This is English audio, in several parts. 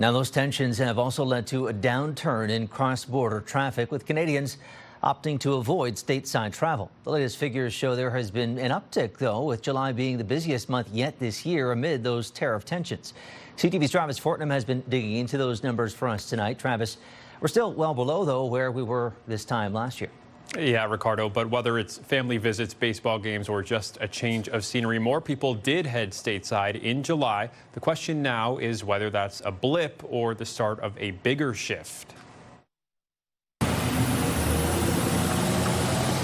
Now, those tensions have also led to a downturn in cross-border traffic, with Canadians opting to avoid stateside travel. The latest figures show there has been an uptick, though, with July being the busiest month yet this year amid those tariff tensions. CTV's Travis Fortnum has been digging into those numbers for us tonight. Travis, we're still well below, though, where we were this time last year. Yeah, Ricardo, but whether it's family visits, baseball games, or just a change of scenery, more people did head stateside in July. The question now is whether that's a blip or the start of a bigger shift.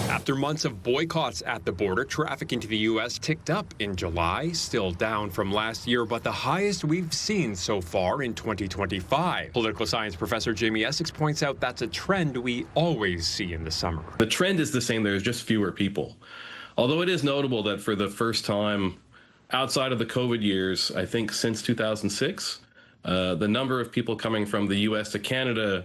After months of boycotts at the border, traffic into the U.S. ticked up in July, still down from last year, but the highest we've seen so far in 2025. Political science professor Jamie Essex points out that's a trend we always see in the summer. The trend is the same. There's just fewer people. Although it is notable that for the first time outside of the COVID years, I think since 2006, the number of people coming from the U.S. to Canada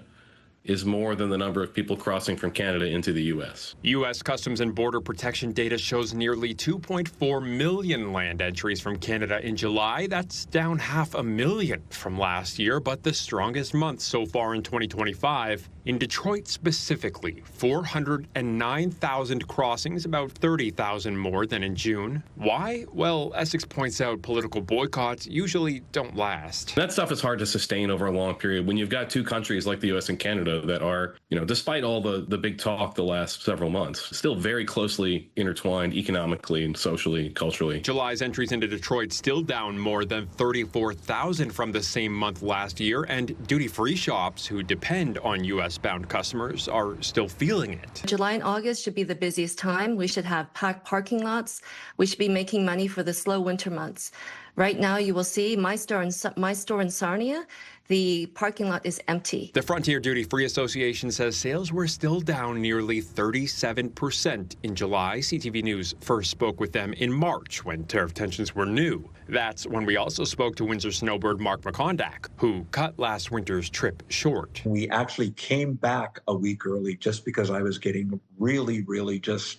is more than the number of people crossing from Canada into the U.S. U.S. Customs and Border Protection data shows nearly 2.4 million land entries from Canada in July. That's down 500,000 from last year, but the strongest month so far in 2025. In Detroit specifically, 409,000 crossings, about 30,000 more than in June. Why? Well, Essex points out political boycotts usually don't last. That stuff is hard to sustain over a long period when you've got two countries like the U.S. and Canada that are, despite all the big talk the last several months, still very closely intertwined economically and socially, culturally. July's entries into Detroit still down more than 34,000 from the same month last year, and duty-free shops who depend on U.S.-bound customers are still feeling it. July and August should be the busiest time. We should have packed parking lots. We should be making money for the slow winter months. Right now, you will see my store in Sarnia, the parking lot is empty. The Frontier Duty Free Association says sales were still down nearly 37% in July. CTV News first spoke with them in March when tariff tensions were new. That's when we also spoke to Windsor snowbird Mark McCondack, who cut last winter's trip short. We actually came back a week early just because I was getting really just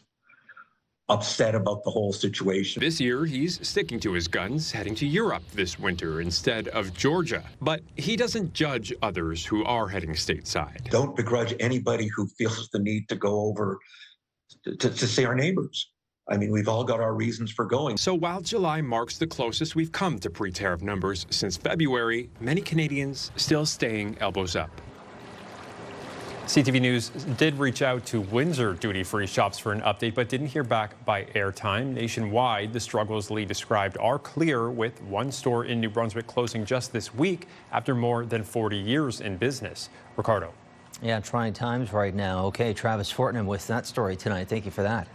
upset about the whole situation. This year, he's sticking to his guns, heading to Europe this winter instead of Georgia. But he doesn't judge others who are heading stateside. Don't begrudge anybody who feels the need to go over to see our neighbors. I mean, we've all got our reasons for going. So while July marks the closest we've come to pre-tariff numbers since February, many Canadians still staying elbows up. CTV News did reach out to Windsor duty-free shops for an update, but didn't hear back by airtime. Nationwide, the struggles Lee described are clear, with one store in New Brunswick closing just this week after more than 40 years in business. Ricardo. Yeah, trying times right now. Okay, Travis Fortnum with that story tonight. Thank you for that.